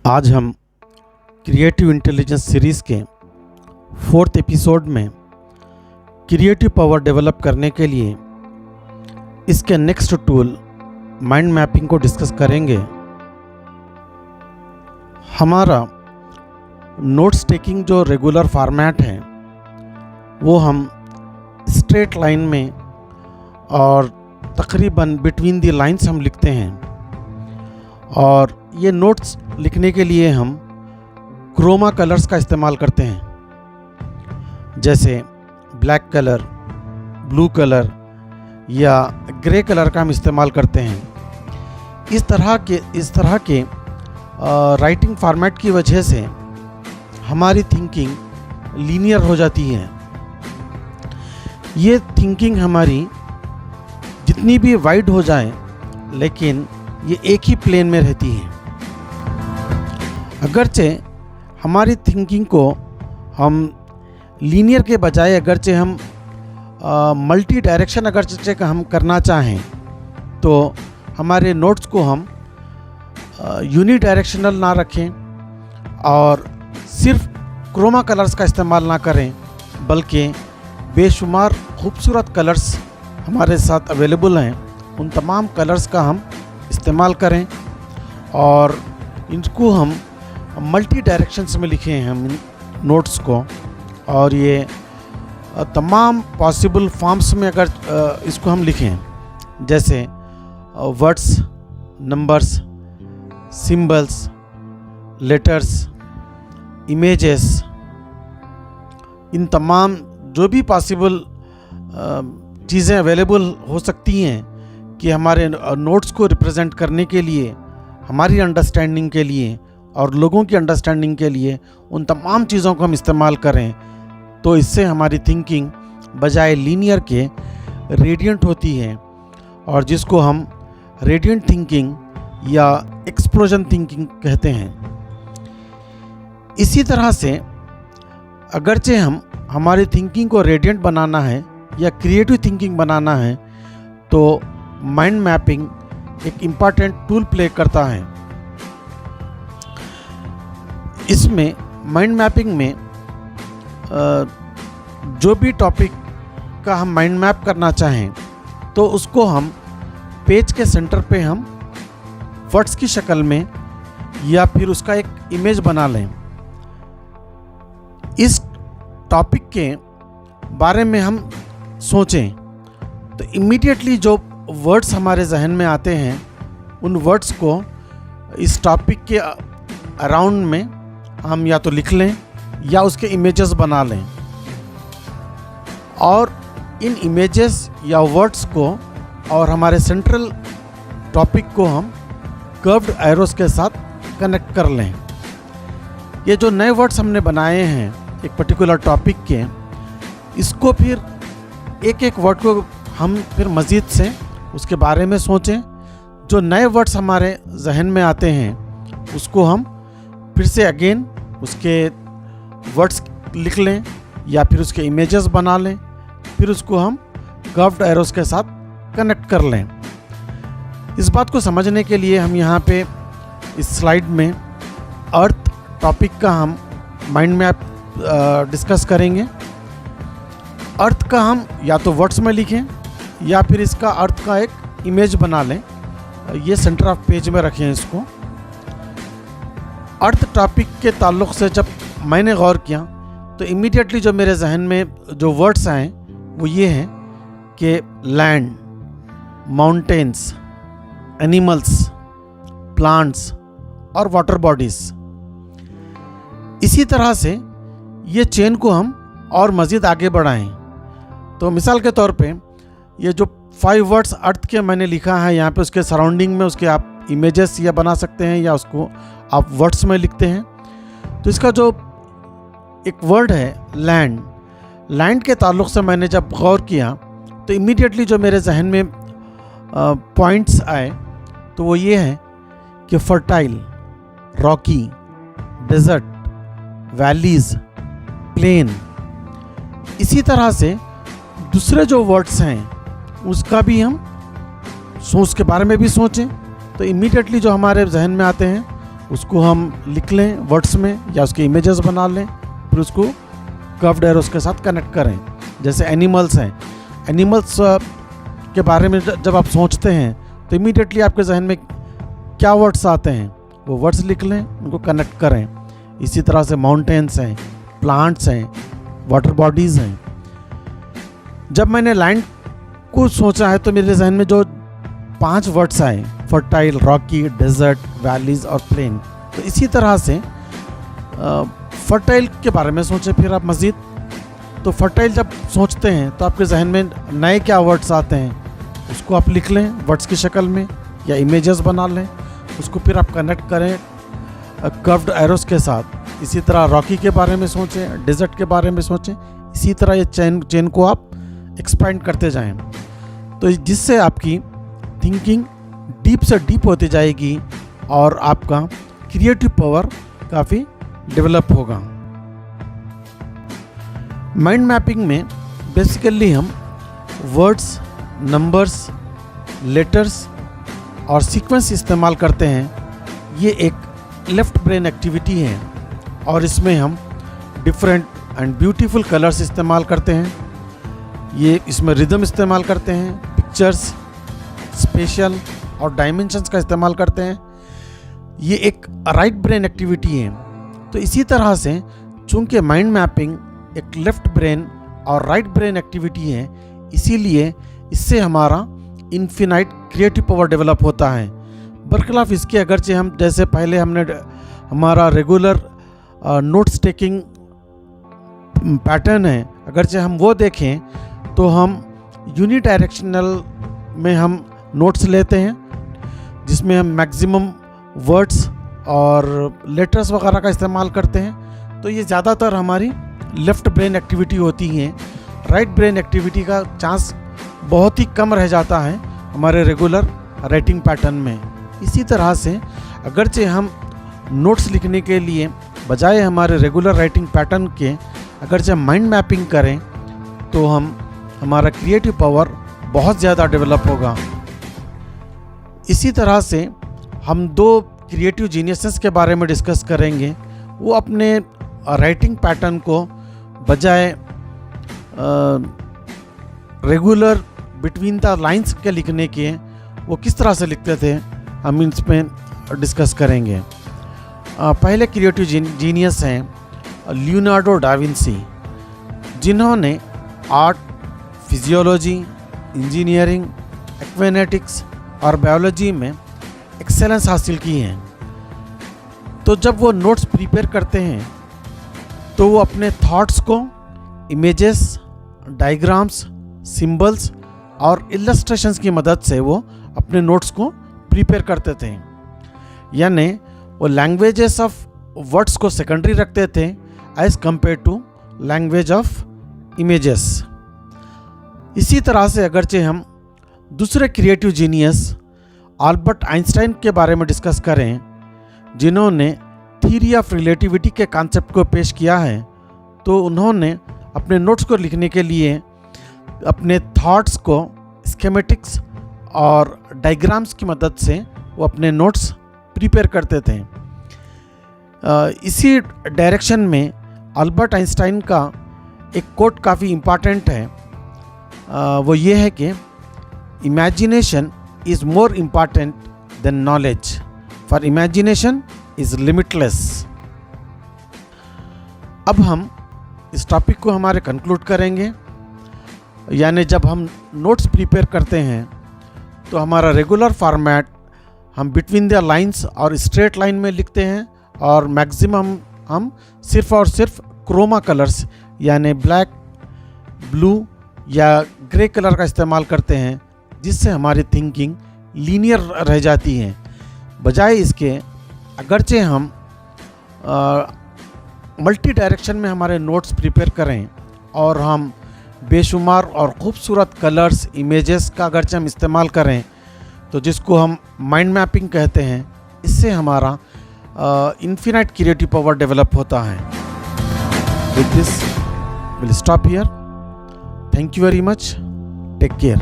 आज हम creative intelligence series के 4th एपिसोड में क्रिएटिव पावर डेवलप करने के लिए इसके नेक्स्ट टूल माइंड मैपिंग को डिस्कस करेंगे। हमारा नोट्स टेकिंग जो रेगुलर फॉर्मेट है वो हम स्ट्रेट लाइन में और तकरीबन बिटवीन द लाइंस हम लिखते हैं, और ये नोट्स लिखने के लिए हम क्रोमा कलर्स का इस्तेमाल करते हैं, जैसे ब्लैक कलर, ब्लू कलर या ग्रे कलर का हम इस्तेमाल करते हैं। इस तरह के राइटिंग फॉर्मेट की वजह से हमारी थिंकिंग लीनियर हो जाती है। ये थिंकिंग हमारी जितनी भी वाइड हो जाए लेकिन ये एक ही प्लेन में रहती है। अगरचे हमारी थिंकिंग को हम लीनियर के बजाय अगरचे हम मल्टी डायरेक्शन अगरचे हम करना चाहें तो हमारे नोट्स को हम यूनी डायरेक्शनल ना रखें और सिर्फ क्रोमा कलर्स का इस्तेमाल ना करें, बल्कि बेशुमार खूबसूरत कलर्स हमारे साथ अवेलेबल हैं, उन तमाम कलर्स का हम इस्तेमाल करें और इनको हम मल्टी डायरेक्शंस में लिखे हैं हम इन नोट्स को। और ये तमाम पॉसिबल फॉर्म्स में अगर इसको हम लिखें, जैसे words, numbers, symbols, letters, images, इन तमाम जो भी पॉसिबल चीज़ें अवेलेबल हो सकती हैं कि हमारे नोट्स को रिप्रेजेंट करने के लिए, हमारी अंडरस्टैंडिंग के लिए और लोगों की अंडरस्टैंडिंग के लिए उन तमाम चीज़ों को हम इस्तेमाल करें, तो इससे हमारी थिंकिंग बजाय लीनियर के रेडियंट होती है, और जिसको हम रेडियंट थिंकिंग या एक्सप्लोजन थिंकिंग कहते हैं। इसी तरह से अगरचे हमारी थिंकिंग को रेडियंट बनाना है या क्रिएटिव थिंकिंग बनाना है तो माइंड मैपिंग एक इम्पॉर्टेंट टूल प्ले करता है। इसमें माइंड मैपिंग में जो भी टॉपिक का हम माइंड मैप करना चाहें तो उसको हम पेज के सेंटर पे हम वर्ड्स की शक्ल में या फिर उसका एक इमेज बना लें। इस टॉपिक के बारे में हम सोचें तो इमीडिएटली जो वर्ड्स हमारे जहन में आते हैं उन वर्ड्स को इस टॉपिक के अराउंड में हम या तो लिख लें या उसके इमेजेस बना लें, और इन इमेजेस या वर्ड्स को और हमारे सेंट्रल टॉपिक को हम कर्व्ड एरोस के साथ कनेक्ट कर लें। ये जो नए वर्ड्स हमने बनाए हैं एक पर्टिकुलर टॉपिक के, इसको फिर एक एक वर्ड को हम फिर मज़ीद से उसके बारे में सोचें। जो नए वर्ड्स हमारे जहन में आते हैं उसको हम फिर से अगेन उसके वर्ड्स लिख लें या फिर उसके इमेजेस बना लें, फिर उसको हम कर्व्ड एरोस के साथ कनेक्ट कर लें। इस बात को समझने के लिए हम यहाँ पे इस स्लाइड में अर्थ टॉपिक का हम माइंड मैप डिस्कस करेंगे। अर्थ का हम या तो वर्ड्स में लिखें या फिर इसका अर्थ का एक इमेज बना लें, ये सेंटर ऑफ पेज में रखें इसको। अर्थ टॉपिक के ताल्लुक़ से जब मैंने गौर किया तो इमीडिएटली जो मेरे जहन में जो वर्ड्स आए वो ये हैं कि लैंड, माउंटेन्स, एनिमल्स, प्लांट्स और वाटर बॉडीज़। इसी तरह से ये चेन को हम और मज़ीद आगे बढ़ाएं तो मिसाल के तौर पे ये जो 5 वर्ड्स अर्थ के मैंने लिखा है यहाँ पे, उसके सराउंडिंग में उसके आप इमेजेस या बना सकते हैं या उसको आप वर्ड्स में लिखते हैं। तो इसका जो एक वर्ड है लैंड, लैंड के ताल्लुक़ से मैंने जब गौर किया तो इमीडिएटली जो मेरे जहन में पॉइंट्स आए तो वो ये है कि fertile, rocky, desert, valleys, plain. इसी तरह से दूसरे जो वर्ड्स हैं उसका भी हम उसके बारे में भी सोचें तो इमीडिएटली जो हमारे जहन में आते हैं उसको हम लिख लें वर्ड्स में या उसके इमेजेस बना लें, फिर उसको कर्व्ड एरोस के साथ कनेक्ट करें। जैसे एनिमल्स हैं, एनिमल्स के बारे में जब आप सोचते हैं तो इमीडिएटली आपके जहन में क्या वर्ड्स आते हैं, वो वर्ड्स लिख लें, उनको कनेक्ट करें। इसी तरह से माउंटेन्स हैं, प्लांट्स हैं, वाटर बॉडीज़ हैं। जब मैंने लैंड को सोचा है तो मेरे जहन में जो 5 वर्ड्स आए, फर्टाइल, रॉकी, डेजर्ट, वैलीज और प्लेन। तो इसी तरह से फर्टाइल के बारे में सोचें फिर आप मज़ीद। तो फर्टाइल जब सोचते हैं तो आपके जहन में नए क्या वर्ड्स आते हैं, उसको आप लिख लें वर्ड्स की शक्ल में या इमेजेस बना लें, उसको फिर आप कनेक्ट करें कर्व्ड एरोस के साथ। इसी तरह रॉकी के बारे में सोचें, डेजर्ट के बारे में सोचें। इसी तरह ये चेन को आप एक्सपेंड करते जाएं, तो जिससे आपकी थिंकिंग डीप से डीप होती जाएगी और आपका क्रिएटिव पावर काफ़ी डेवलप होगा। माइंड मैपिंग में बेसिकली हम वर्ड्स, नंबर्स, लेटर्स और सीक्वेंस इस्तेमाल करते हैं। ये एक लेफ्ट ब्रेन एक्टिविटी है और इसमें हम डिफरेंट एंड ब्यूटीफुल कलर्स इस्तेमाल करते हैं। ये इसमें रिदम इस्तेमाल करते हैं, पिक्चर्स, स्पेशल और डायमेंशंस का इस्तेमाल करते हैं। ये एक राइट ब्रेन एक्टिविटी है। तो इसी तरह से चूंकि माइंड मैपिंग एक लेफ्ट ब्रेन और राइट ब्रेन एक्टिविटी है, इसीलिए इससे हमारा इन्फिनाइट क्रिएटिव पावर डेवलप होता है। बरखिलाफ इसके अगरचे हम जैसे पहले हमने हमारा रेगुलर नोट्स टेकिंग पैटर्न है, अगरचे हम वो देखें तो हम यूनिडायरेक्शनल में हम नोट्स लेते हैं, जिसमें हम मैक्सिमम वर्ड्स और लेटर्स वगैरह का इस्तेमाल करते हैं। तो ये ज़्यादातर हमारी लेफ़्ट ब्रेन एक्टिविटी होती हैं। राइट ब्रेन एक्टिविटी का चांस बहुत ही कम रह जाता है हमारे रेगुलर राइटिंग पैटर्न में। इसी तरह से अगरचे हम नोट्स लिखने के लिए बजाय हमारे रेगुलर राइटिंग पैटर्न के अगरचे माइंड मैपिंग करें तो हमारा क्रिएटिव पावर बहुत ज़्यादा डेवलप होगा। इसी तरह से हम 2 क्रिएटिव जीनियसेस के बारे में डिस्कस करेंगे। वो अपने राइटिंग पैटर्न को बजाय रेगुलर बिटवीन द लाइंस के लिखने के वो किस तरह से लिखते थे, हम इसमें डिस्कस करेंगे। पहले क्रिएटिव जीनियस हैं लियोनार्डो डा विंसी, जिन्होंने आर्ट, फिजियोलॉजी, इंजीनियरिंग, एक्वेनेटिक्स और बायोलॉजी में एक्सेलेंस हासिल की हैं। तो जब वो नोट्स प्रिपेयर करते हैं तो वो अपने थॉट्स को इमेजेस, डायग्राम्स, सिंबल्स और इलस्ट्रेशंस की मदद से वो अपने नोट्स को प्रिपेयर करते थे। यानी वो लैंग्वेजेस ऑफ वर्ड्स को सेकेंडरी रखते थे as compared to language of images. इसी तरह से अगरचे हम दूसरे क्रिएटिव जीनियस अल्बर्ट आइंस्टाइन के बारे में डिस्कस करें, जिन्होंने थ्योरी ऑफ रिलेटिविटी के कॉन्सेप्ट को पेश किया है, तो उन्होंने अपने नोट्स को लिखने के लिए अपने थॉट्स को स्कीमेटिक्स और डायग्राम्स की मदद से वो अपने नोट्स प्रिपेयर करते थे। इसी डायरेक्शन में अल्बर्ट आइंस्टाइन का एक कोट काफ़ी इम्पॉर्टेंट है। वो ये है कि imagination is more important than knowledge, for imagination is limitless. अब हम इस टॉपिक को हमारे कंक्लूड करेंगे। यानी जब हम नोट्स प्रिपेयर करते हैं तो हमारा रेगुलर फॉर्मेट हम बिटवीन द लाइंस और स्ट्रेट लाइन में लिखते हैं, और मैक्सिमम हम सिर्फ और सिर्फ क्रोमा कलर्स यानी ब्लैक, ब्लू या ग्रे कलर का इस्तेमाल करते हैं, जिससे हमारी थिंकिंग लीनियर रह जाती है। बजाय इसके अगरचे हम मल्टी डायरेक्शन में हमारे नोट्स प्रिपेयर करें और हम बेशुमार और ख़ूबसूरत कलर्स, इमेजेस का अगरचे हम इस्तेमाल करें, तो जिसको हम माइंड मैपिंग कहते हैं, इससे हमारा इन्फिनाइट क्रिएटिव पावर डेवलप होता है। With this will stop here. Thank you very much. Take care.